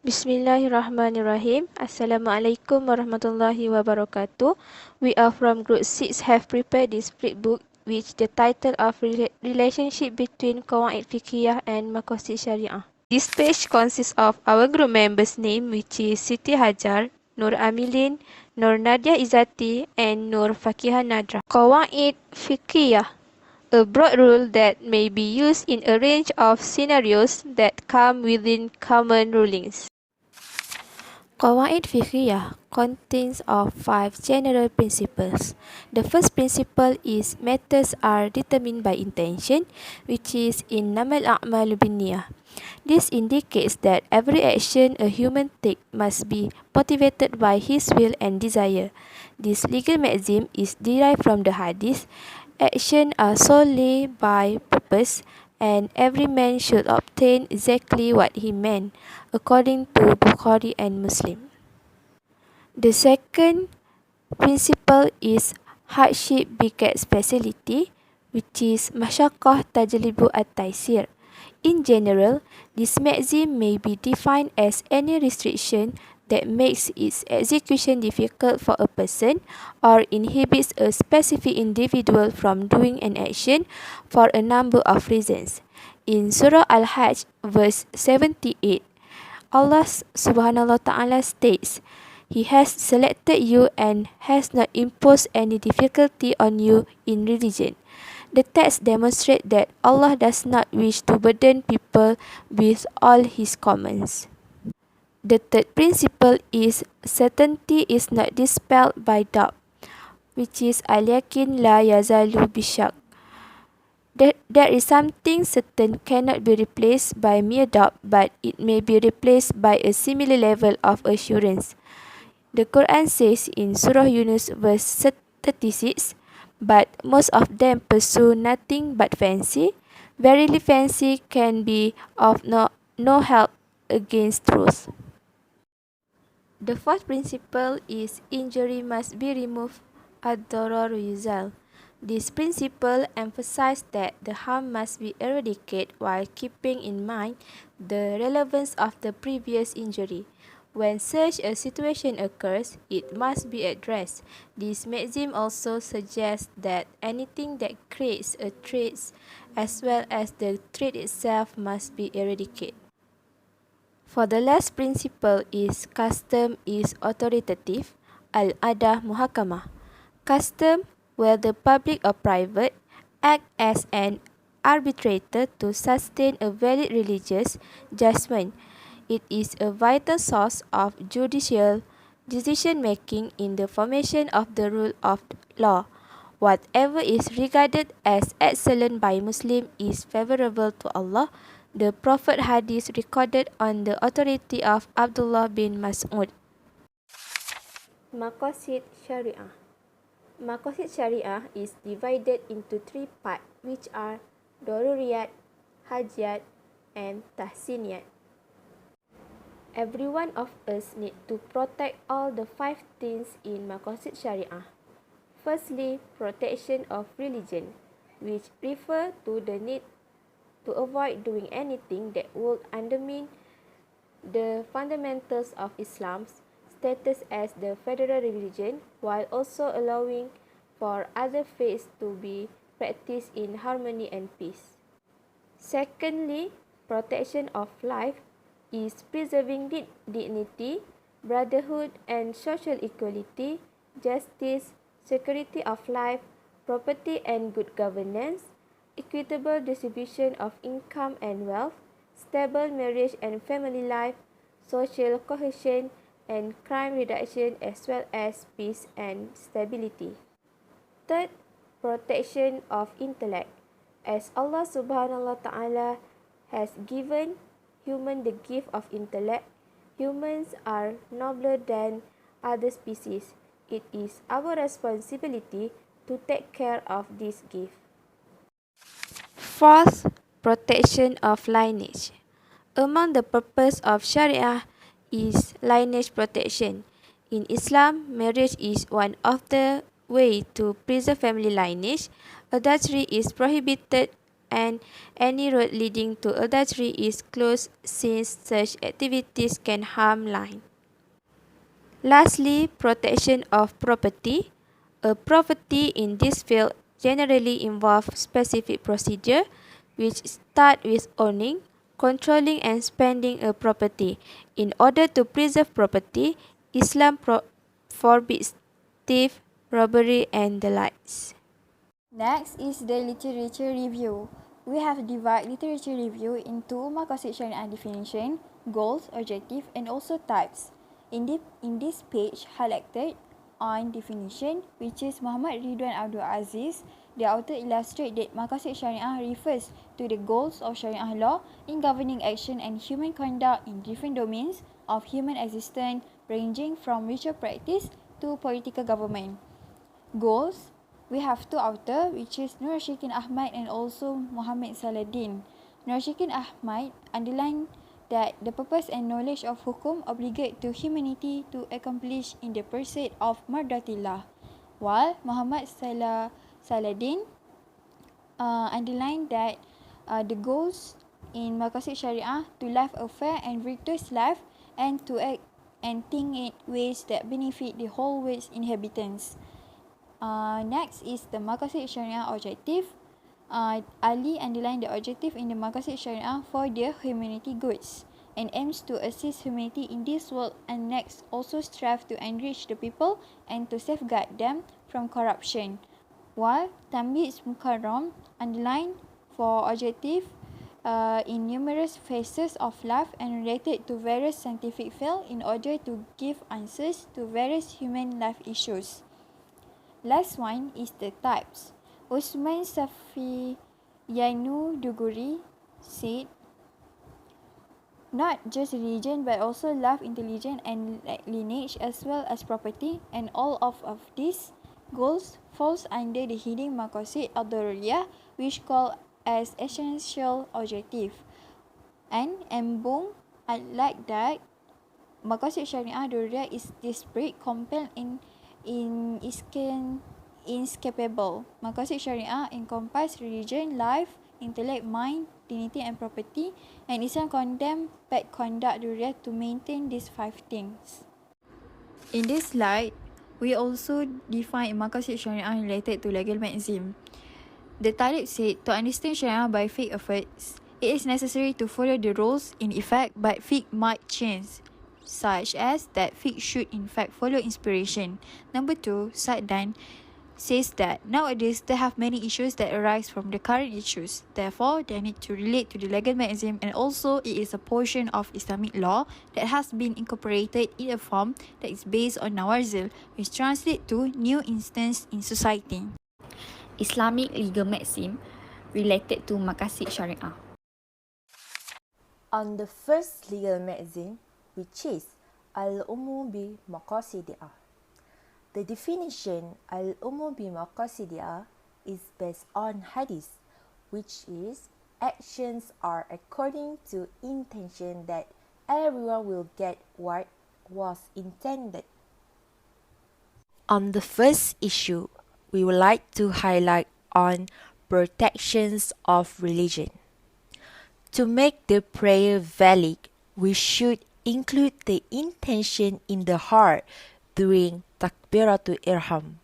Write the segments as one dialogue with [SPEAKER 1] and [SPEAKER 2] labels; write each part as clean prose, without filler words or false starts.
[SPEAKER 1] Bismillahirrahmanirrahim. Assalamualaikum warahmatullahi wabarakatuh. We are from Group 6 have prepared this Flipbook which the title of Relationship between Qawaid Fiqhiyyah and Maqasid Syariah. This page consists of our group members' name which is Siti Hajar, Nur Amilin, Nur Nadia Izzati and Nur Fakihah Nadra. Qawaid Fiqhiyyah, a broad rule that may be used in a range of scenarios that come within common rulings. Qawaid Fiqhiyyah contains of 5 general principles. The first principle is matters are determined by intention, which is innamal a'malu binniyah. This indicates that every action a human takes must be motivated by his will and desire. This legal maxim is derived from the hadith, actions are solely by purpose, and every man should obtain exactly what he meant, according to Bukhari and Muslim. The second principle is hardship begets facility, which is masyaqqah tajlibu at-taysir. In general, this maxim may be defined as any restriction that makes its execution difficult for a person or inhibits a specific individual from doing an action for a number of reasons. In Surah Al-Hajj, verse 78, Allah subhanahu wa ta'ala states, He has selected you and has not imposed any difficulty on you in religion. The text demonstrates that Allah does not wish to burden people with all His commands. The third principle is certainty is not dispelled by doubt, which is al-yakin la yazalu bishak. There is something certain cannot be replaced by mere doubt, but it may be replaced by a similar level of assurance. The Quran says in Surah Yunus verse 36, but most of them pursue nothing but fancy. Verily fancy can be of no help against truth. The fourth principle is injury must be removed ad-darar yuzal. This principle emphasizes that the harm must be eradicated while keeping in mind the relevance of the previous injury. When such a situation occurs, it must be addressed. This maxim also suggests that anything that creates a threat as well as the threat itself must be eradicated. For the last principle is custom is authoritative, al-adah muhakamah. Custom, whether public or private, act as an arbitrator to sustain a valid religious judgment. It is a vital source of judicial decision-making in the formation of the rule of law. Whatever is regarded as excellent by Muslim is favorable to Allah. The Prophet Hadith recorded on the authority of Abdullah bin Mas'ud. Maqasid Syariah. Maqasid Syariah is divided into 3 parts, which are Daruriyat, Hajat, and Tahsiniyat. Every one of us need to protect all the 5 things in Maqasid Syariah. Firstly, protection of religion, which refer to the need to avoid doing anything that would undermine the fundamentals of Islam's status as the federal religion, while also allowing for other faiths to be practiced in harmony and peace. Secondly, protection of life is preserving dignity, brotherhood and social equality, justice, security of life, property and good governance, equitable distribution of income and wealth, stable marriage and family life, social cohesion, and crime reduction as well as peace and stability. Third, protection of intellect. As Allah subhanahu wa ta'ala has given human the gift of intellect, humans are nobler than other species. It is our responsibility to take care of this gift. Fourth, protection of lineage. Among the purpose of Sharia is lineage protection. In Islam, marriage is one of the way to preserve family lineage. Adultery is prohibited and any road leading to adultery is closed since such activities can harm life. Lastly, protection of property. A property in this field generally involves specific procedure which start with owning, controlling and spending a property. In order to preserve property, Islam forbids theft, robbery and the likes.
[SPEAKER 2] Next is the literature review. We have divided literature review into Maqasid Syariah definition, goals, objective and also types. In this page highlighted on definition, which is Muhammad Ridwan Abdul Aziz, the author illustrates that Maqasid Syariah refers to the goals of Syariah law in governing action and human conduct in different domains of human existence, ranging from ritual practice to political government. Goals, we have two authors, which is Nur Ashikin Ahmad and also Muhammad Saladin. Nur Ashikin Ahmad underlined that the purpose and knowledge of hukum obligate to humanity to accomplish in the pursuit of mardatillah, while Muhammad Saladin underlined that the goals in Maqasid Syariah to live a fair and virtuous life and to act and think in ways that benefit the whole world's inhabitants. Next is the Maqasid Syariah objective. Ali underlined the objective in the Maqasid Syariah for the humanity goods and aims to assist humanity in this world, and next also strive to enrich the people and to safeguard them from corruption. While Tamyiz Mukarram underlined for objective in numerous phases of life and related to various scientific fields in order to give answers to various human life issues. Last one is the types. Usman Safiyanu Duguri said, not just religion but also life, intelligence and lineage as well as property, and all of these goals falls under the heading Maqasid Ad-Daruriyah, which call as essential objective. And Embung like that Maqasid Syariah Ad-Daruriyah is disparate, compelled inescapable. Maqasid Syariah encompass religion, life, intellect, mind, dignity and property, and Islam condemn bad conduct to maintain these 5 things. In this slide, we also define Maqasid Syariah related to legal maxim. The Talib said, to understand Syariah by fiqh efforts, it is necessary to follow the rules in effect, but fiqh might change, such as that fiqh should in fact follow inspiration. Number 2, Sa'dan says that nowadays there have many issues that arise from the current issues. Therefore, they need to relate to the legal maxim, and also it is a portion of Islamic law that has been incorporated in a form that is based on nawazil, which translates to new instance in society.
[SPEAKER 3] Islamic legal maxim related to Maqasid Syariah.
[SPEAKER 4] On the first legal maxim, which is al-umum bi maqasidi'ah. The definition al-umum bi maqasidi'ah is based on hadith, which is actions are according to intention that everyone will get what was intended. On the first issue, we would like to highlight on protections of religion. To make the prayer valid, we should include the intention in the heart during takbiratul ihram.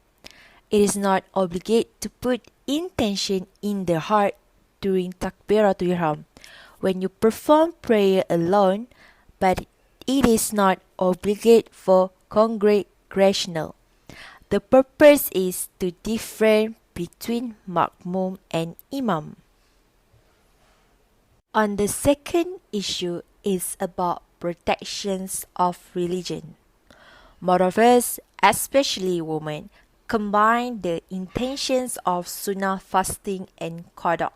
[SPEAKER 4] It is not obligate to put intention in the heart during takbiratul ihram when you perform prayer alone, but it is not obligate for congregational. The purpose is to differentiate between makmum and imam. On the second issue is about protections of religion. More of us, especially women, combine the intentions of sunnah fasting and qada.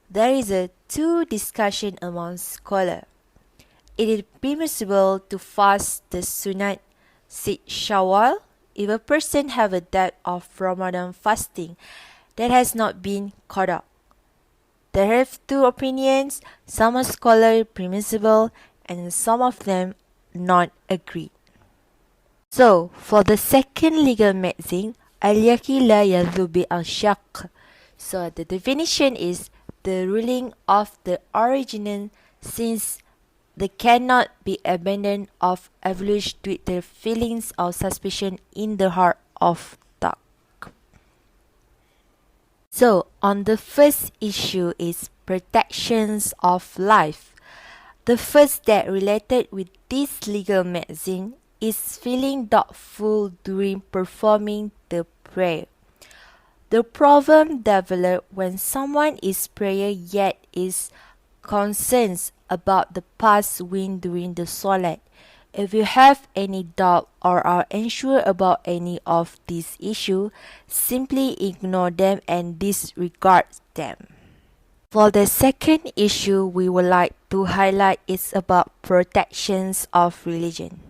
[SPEAKER 4] There is a two discussion among scholars. It is permissible to fast the sunnah Sit Shawwal if a person have a debt of Ramadan fasting that has not been qada. There have two opinions, some scholars permissible and some of them not agree. So, for the second legal maxim, al-yaqin la yadhu bi al-shaq. So, the definition is the ruling of the original, since they cannot be abandoned of evaluation with the feelings of suspicion in the heart of thought. So, on the first issue is protections of life. The first that related with this legal magazine is feeling doubtful during performing the prayer. The problem develops when someone is prayer yet is concerned about the past win during the salat. If you have any doubt or are unsure about any of these issues, simply ignore them and disregard them. For the second issue we would like to highlight is about protections of religion.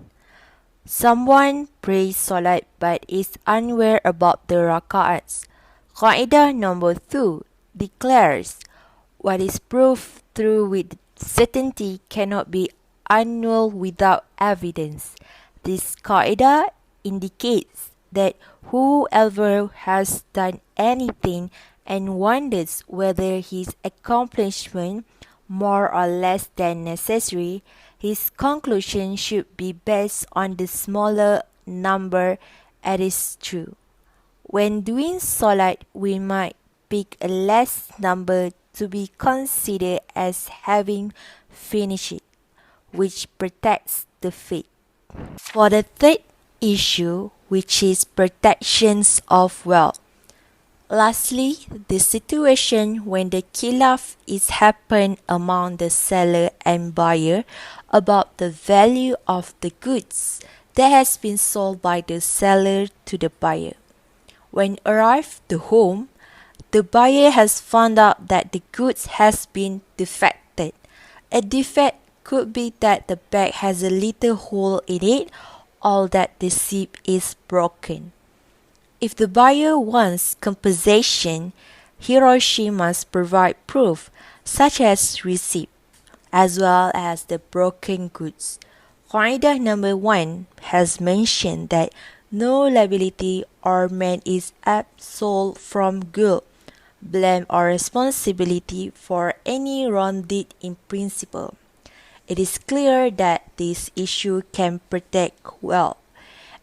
[SPEAKER 4] Someone prays salat but is unaware about the raka'ats. Qaida number 2 declares, what is proved through with certainty cannot be annulled without evidence. This qaida indicates that whoever has done anything and wonders whether his accomplishment more or less than necessary, his conclusion should be based on the smaller number as is true. When doing salat, we might pick a less number to be considered as having finished it, which protects the faith. For the third issue, which is protections of wealth. Lastly, the situation when the khilaf is happened among the seller and buyer about the value of the goods that has been sold by the seller to the buyer. When arrived the home, the buyer has found out that the goods has been defected. A defect could be that the bag has a little hole in it or that the zip is broken. If the buyer wants compensation, he or she must provide proof, such as receipt, as well as the broken goods. Qaida number 1 has mentioned that no liability or man is absolved from guilt, blame or responsibility for any wrong deed in principle. It is clear that this issue can protect wealth,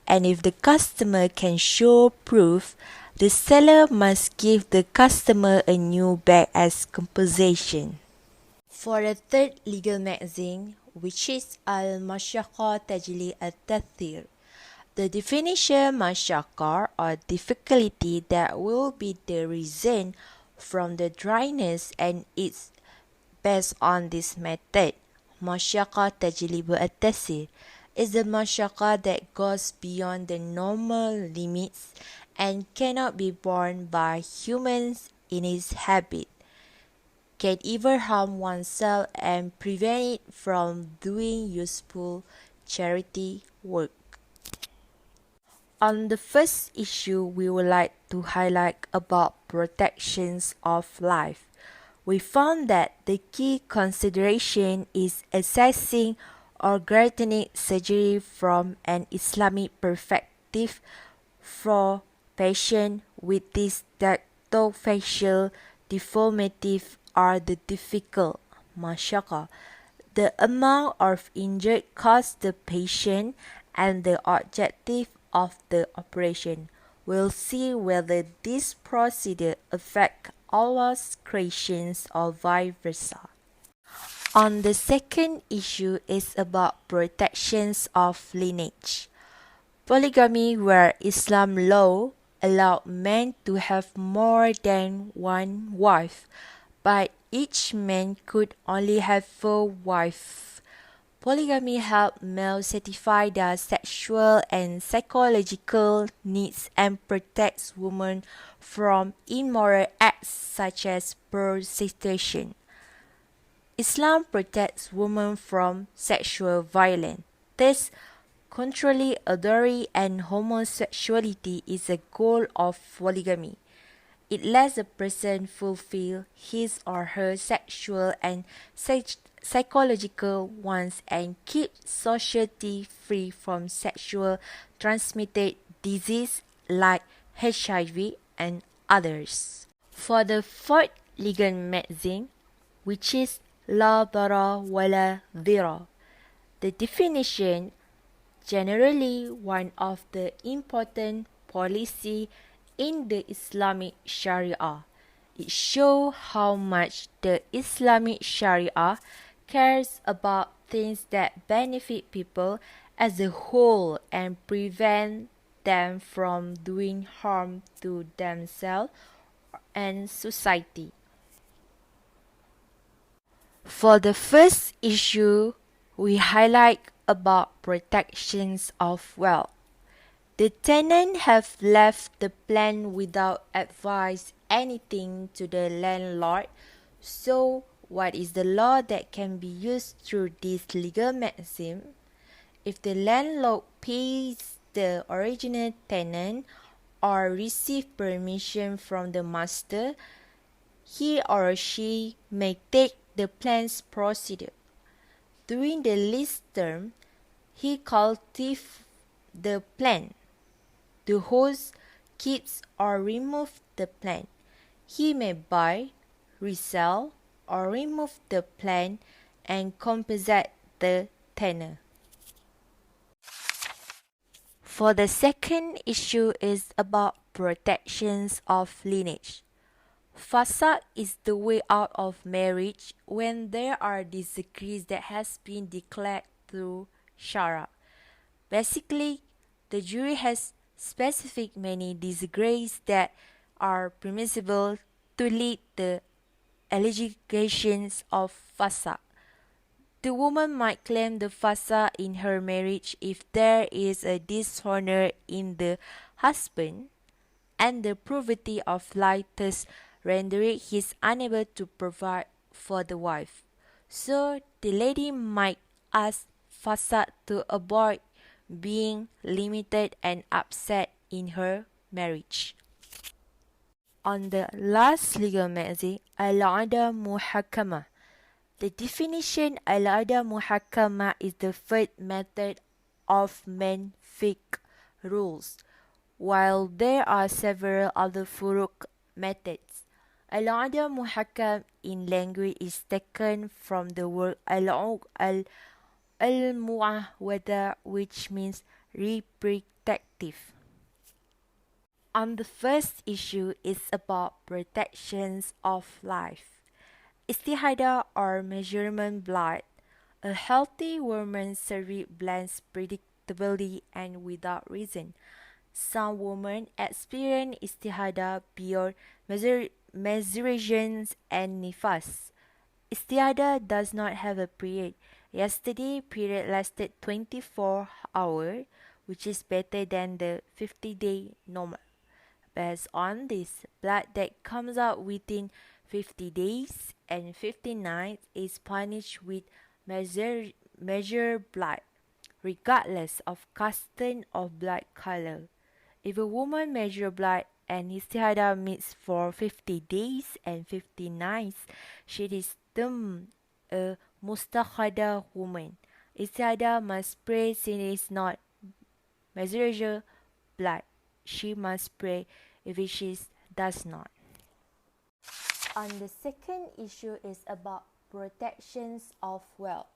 [SPEAKER 4] and if the customer can show proof, the seller must give the customer a new bag as compensation. For the third legal magazine, which is Al-Mashaqqa Tajli Al-Tathir, the definition mashaqqa or difficulty that will be the reason from the dryness and it's based on this method. Mashaqqa Tajlibu Al-Tasir is a mashaqqa that goes beyond the normal limits and cannot be borne by humans in its habit, can even harm oneself and prevent it from doing useful charity work. On the first issue, we would like to highlight about protections of life. We found that the key consideration is assessing orgasmic surgery from an Islamic perspective for patients with this facial deformity are the difficult mashaqqa, the amount of injury caused the patient, and the objective of the operation. We'll see whether this procedure affects Allah's creations or vice versa. On the second issue is about protections of lineage. Polygamy, where Islam law allowed men to have more than one wife, but each man could only have 4 wives. Polygamy helped males satisfy their sexual and psychological needs and protects women from immoral acts such as prostitution. Islam protects women from sexual violence. Thus, controlling adultery and homosexuality is a goal of polygamy. It lets a person fulfill his or her sexual and psychological wants and keeps society free from sexual transmitted disease like HIV and others. For the fourth legal maxim, which is la dara wala dhira. The definition, generally one of the important policy in the Islamic Sharia. It shows how much the Islamic Sharia cares about things that benefit people as a whole and prevent them from doing harm to themselves and society. For the first issue, we highlight about protections of wealth. The tenant have left the plan without advice anything to the landlord. So, what is the law that can be used through this legal maxim? If the landlord pays the original tenant or receive permission from the master, he or she may take the plan's procedure. During the lease term, he cultivates the plant. The host keeps or removes the plant. He may buy, resell, or remove the plant and compensate the tenant. For the second issue is about protections of lineage. Fasaq is the way out of marriage when there are disagrees that has been declared through Shara. Basically, the jury has specific many disagrees that are permissible to lead the allegations of fasaq. The woman might claim the fasaq in her marriage if there is a dishonor in the husband and the poverty of life thus rendering he unable to provide for the wife. So the lady might ask fasaq to avoid being limited and upset in her marriage. On the last legal maxim, al-ada muhakama. The definition al-ada muhakama is the third method of main fiqh rules, while there are several other furuq methods. Al-ada muhakam in language is taken from the word al-mu'ahwada, which means representative. On the first issue is about protections of life. Istihadah or measurement blood. A healthy woman's cervix bleeds predictably and without reason. Some women experience istihadah beyond menstruations and nifas. Istihadah does not have a period. Yesterday, period lasted 24 hours, which is better than the 50-day normal. Based on this, blood that comes out within 50 days and 50 nights is punished with measure blood, regardless of custom of blood color. If a woman measure blood and istihadah meets for 50 days and 50 nights, she is termed a mustahadah woman. Istihadah must pray since it is not measure blood. She must pray if she does not. On the second issue is about protections of wealth.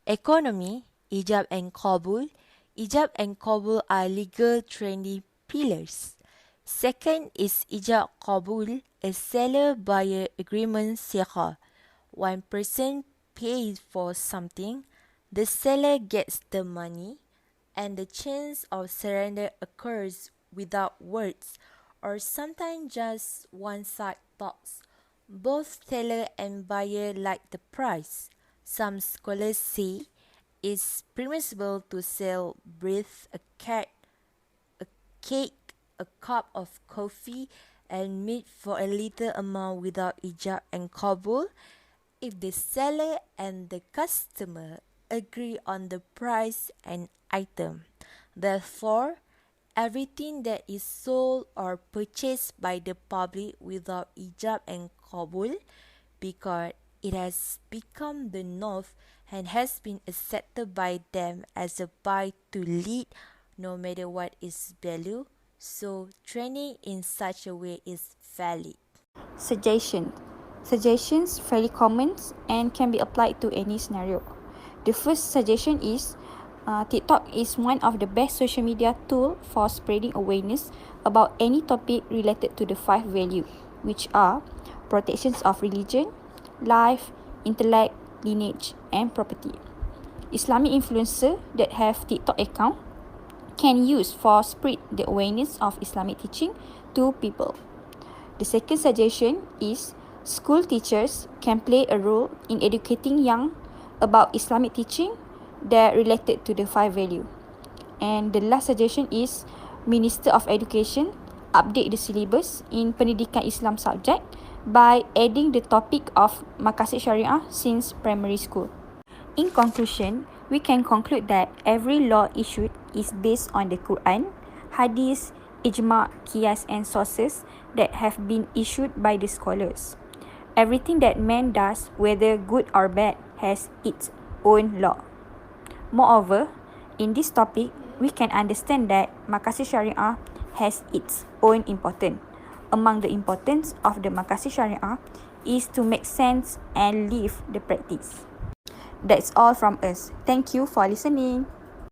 [SPEAKER 4] Economy, ijab and qabul. Ijab and qabul are legal training pillars. Second is ijab qabul, a seller-buyer agreement siqa. One person pays for something, the seller gets the money, and the chance of surrender occurs without words, or sometimes just one side talks. Both seller and buyer like the price. Some scholars say it's permissible to sell bread, a cake, a cup of coffee, and meat for a little amount without ijab and qabul if the seller and the customer agree on the price and item. Therefore, everything that is sold or purchased by the public without ijab and qabul, because it has become the norm and has been accepted by them as a buy to lead no matter what its value, so training in such a way is valid.
[SPEAKER 2] Suggestion. Suggestions fairly common and can be applied to any scenario. The first suggestion is TikTok is one of the best social media tool for spreading awareness about any topic related to the 5 values, which are protections of religion, life, intellect, lineage, and property. Islamic influencer that have TikTok account can use for spread the awareness of Islamic teaching to people. The second suggestion is school teachers can play a role in educating young about Islamic teaching that related to the 5 value. And the last suggestion is Minister of Education update the syllabus in Pendidikan Islam subject by adding the topic of Maqasid Syariah since primary school. In conclusion, we can conclude that every law issued is based on the Quran, Hadith, Ijma', Qiyas and sources that have been issued by the scholars. Everything that man does, whether good or bad, has its own law. Moreover, in this topic, we can understand that Maqasid Syariah has its own importance. Among the importance of the Maqasid Syariah is to make sense and live the practice. That's all from us. Thank you for listening.